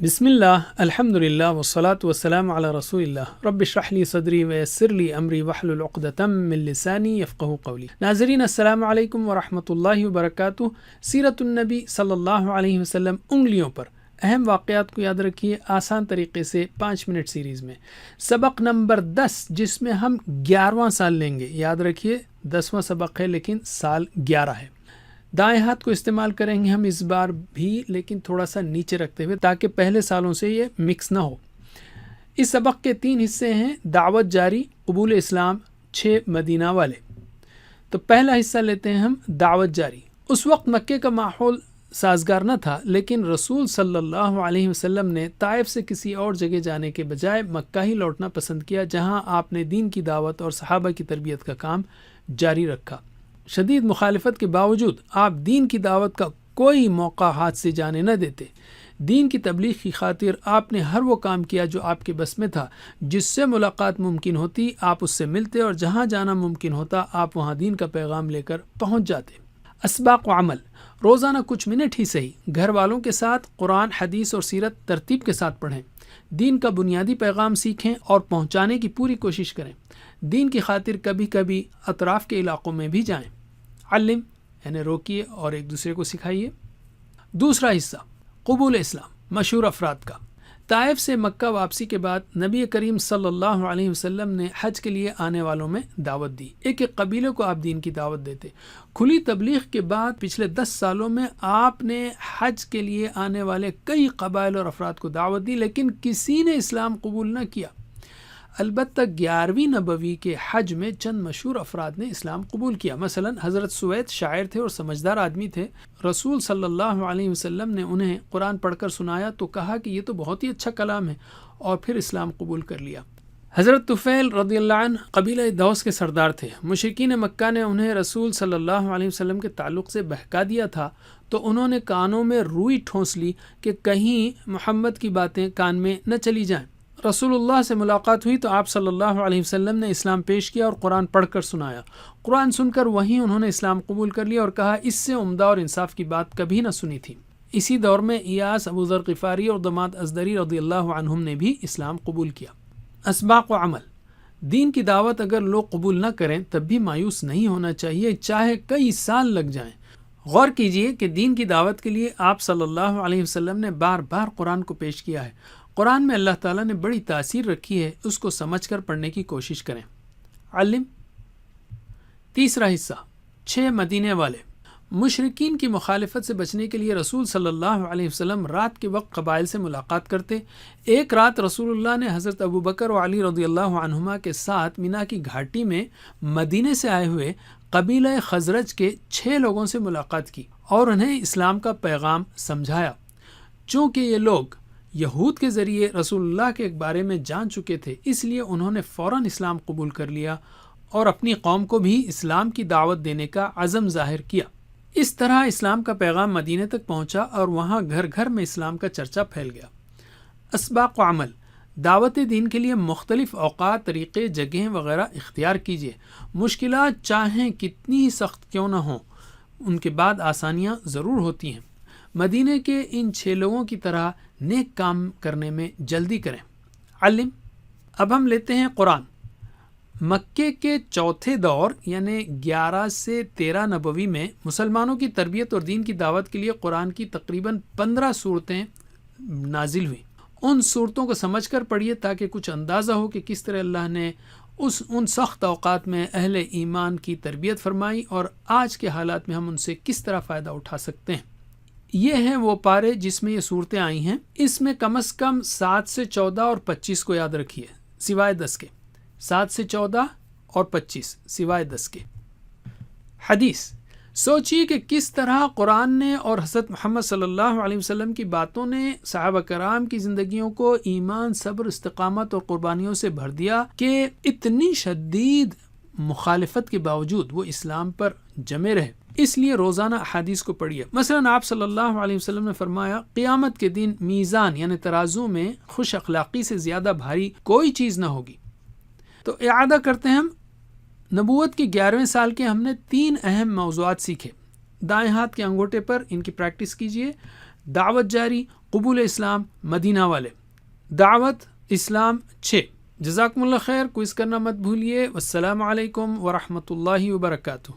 بسم اللہ الحمد للہ والصلاة والسلام علی رسول اللہ رب اشرح لی صدری ویسر لی امری واحلل عقدۃ من لسانی یفقہوا قولی۔ ناظرین السلام علیکم ورحمۃ اللہ وبرکاتہ۔ سیرت النبی صلی اللہ علیہ وسلم انگلیوں پر اہم واقعات کو یاد رکھیے آسان طریقے سے 5 منٹ سیریز میں۔ سبق نمبر 10 جس میں ہم 11واں سال لیں گے، یاد رکھیے 10واں سبق ہے لیکن سال 11 ہے۔ دائیں ہاتھ کو استعمال کریں گے ہم اس بار بھی، لیکن تھوڑا سا نیچے رکھتے ہوئے تاکہ پہلے سالوں سے یہ مکس نہ ہو۔ اس سبق کے 3 حصے ہیں: دعوت جاری، قبول اسلام، 6 مدینہ والے۔ تو پہلا حصہ لیتے ہیں ہم دعوت جاری۔ اس وقت مکے کا ماحول سازگار نہ تھا، لیکن رسول صلی اللہ علیہ وسلم نے طائف سے کسی اور جگہ جانے کے بجائے مکہ ہی لوٹنا پسند کیا، جہاں آپ نے دین کی دعوت اور صحابہ کی تربیت کا کام جاری رکھا۔ شدید مخالفت کے باوجود آپ دین کی دعوت کا کوئی موقع ہاتھ سے جانے نہ دیتے۔ دین کی تبلیغ کی خاطر آپ نے ہر وہ کام کیا جو آپ کے بس میں تھا۔ جس سے ملاقات ممکن ہوتی آپ اس سے ملتے، اور جہاں جانا ممکن ہوتا آپ وہاں دین کا پیغام لے کر پہنچ جاتے۔ اسباق و عمل: روزانہ کچھ منٹ ہی صحیح گھر والوں کے ساتھ قرآن، حدیث اور سیرت ترتیب کے ساتھ پڑھیں۔ دین کا بنیادی پیغام سیکھیں اور پہنچانے کی پوری کوشش کریں۔ دین کی خاطر کبھی کبھی اطراف کے علاقوں میں بھی جائیں۔ علم یعنی روکیے اور ایک دوسرے کو سکھائیے۔ دوسرا حصہ قبول اسلام، مشہور افراد کا۔ طائف سے مکہ واپسی کے بعد نبی کریم صلی اللہ علیہ وسلم نے حج کے لیے آنے والوں میں دعوت دی۔ ایک ایک قبیلے کو آپ دین کی دعوت دیتے۔ کھلی تبلیغ کے بعد پچھلے 10 سالوں میں آپ نے حج کے لیے آنے والے کئی قبائل اور افراد کو دعوت دی، لیکن کسی نے اسلام قبول نہ کیا۔ البتہ 11ویں نبوی کے حج میں چند مشہور افراد نے اسلام قبول کیا۔ مثلا حضرت سوید شاعر تھے اور سمجھدار آدمی تھے۔ رسول صلی اللہ علیہ وسلم نے انہیں قرآن پڑھ کر سنایا تو کہا کہ یہ تو بہت ہی اچھا کلام ہے، اور پھر اسلام قبول کر لیا۔ حضرت طفیل رضی اللہ عنہ قبیلہ دوس کے سردار تھے۔ مشرکین مکہ نے انہیں رسول صلی اللہ علیہ وسلم کے تعلق سے بہکا دیا تھا، تو انہوں نے کانوں میں روئی ٹھونس لی کہ کہیں محمد کی باتیں کان میں نہ چلی جائیں۔ رسول اللہ سے ملاقات ہوئی تو آپ صلی اللہ علیہ وسلم نے اسلام پیش کیا اور قرآن پڑھ کر سنایا۔ قرآن سن کر وہیں انہوں نے اسلام قبول کر لیا اور کہا اس سے عمدہ اور انصاف کی بات کبھی نہ سنی تھی۔ اسی دور میں ایاس، ابو ذر غفاری اور دماد ازدری رضی اللہ عنہم نے بھی اسلام قبول کیا۔ اسباق و عمل: دین کی دعوت اگر لوگ قبول نہ کریں تب بھی مایوس نہیں ہونا چاہیے، چاہے کئی سال لگ جائیں۔ غور کیجئے کہ دین کی دعوت کے لیے آپ صلی اللہ علیہ وسلم نے بار بار قرآن کو پیش کیا ہے۔ قرآن میں اللہ تعالیٰ نے بڑی تاثیر رکھی ہے، اس کو سمجھ کر پڑھنے کی کوشش کریں۔ علم۔ تیسرا حصہ 6 مدینے والے۔ مشرکین کی مخالفت سے بچنے کے لیے رسول صلی اللہ علیہ وسلم رات کے وقت قبائل سے ملاقات کرتے۔ ایک رات رسول اللہ نے حضرت ابو بکر و علی رضی اللہ عنہما کے ساتھ مینا کی گھاٹی میں مدینے سے آئے ہوئے قبیلہ خزرج کے 6 لوگوں سے ملاقات کی اور انہیں اسلام کا پیغام سمجھایا۔ چونکہ یہ لوگ یہود کے ذریعے رسول اللہ کے بارے میں جان چکے تھے، اس لیے انہوں نے فوراً اسلام قبول کر لیا اور اپنی قوم کو بھی اسلام کی دعوت دینے کا عزم ظاہر کیا۔ اس طرح اسلام کا پیغام مدینے تک پہنچا اور وہاں گھر گھر میں اسلام کا چرچا پھیل گیا۔ اسباق و عمل: دعوت دین کے لیے مختلف اوقات، طریقے، جگہیں وغیرہ اختیار کیجیے۔ مشکلات چاہیں کتنی ہی سخت کیوں نہ ہوں، ان کے بعد آسانیاں ضرور ہوتی ہیں۔ مدینے کے ان 6 لوگوں کی طرح نیک کام کرنے میں جلدی کریں۔ علم۔ اب ہم لیتے ہیں قرآن۔ مکے کے چوتھے دور یعنی 11 سے 13 نبوی میں مسلمانوں کی تربیت اور دین کی دعوت کے لیے قرآن کی تقریباً 15 صورتیں نازل ہوئیں۔ ان صورتوں کو سمجھ کر پڑھیے تاکہ کچھ اندازہ ہو کہ کس طرح اللہ نے ان سخت اوقات میں اہل ایمان کی تربیت فرمائی اور آج کے حالات میں ہم ان سے کس طرح فائدہ اٹھا سکتے ہیں۔ یہ ہیں وہ پارے جس میں یہ صورتیں آئی ہیں۔ اس میں کم از کم 7 سے 14 اور 25 کو یاد رکھیے سوائے 10 کے۔ 7 سے 14 اور 25 سوائے 10 کے۔ حدیث: سوچیے کہ کس طرح قرآن نے اور حضرت محمد صلی اللہ علیہ وسلم کی باتوں نے صحابہ کرام کی زندگیوں کو ایمان، صبر، استقامت اور قربانیوں سے بھر دیا کہ اتنی شدید مخالفت کے باوجود وہ اسلام پر جمے رہے۔ اس لیے روزانہ احادیث کو پڑھیے۔ مثلا آپ صلی اللہ علیہ وسلم نے فرمایا قیامت کے دن میزان یعنی ترازو میں خوش اخلاقی سے زیادہ بھاری کوئی چیز نہ ہوگی۔ تو اعادہ کرتے ہیں ہم۔ نبوت کے 11ویں سال کے ہم نے 3 اہم موضوعات سیکھے۔ دائیں ہاتھ کے انگوٹھے پر ان کی پریکٹس کیجیے۔ دعوت جاری، قبول اسلام مدینہ والے، دعوت اسلام 6۔ جزاکم اللہ خیر، کوئز کرنا مت بھولیے۔ والسلام علیکم ورحمۃ اللہ وبرکاتہ۔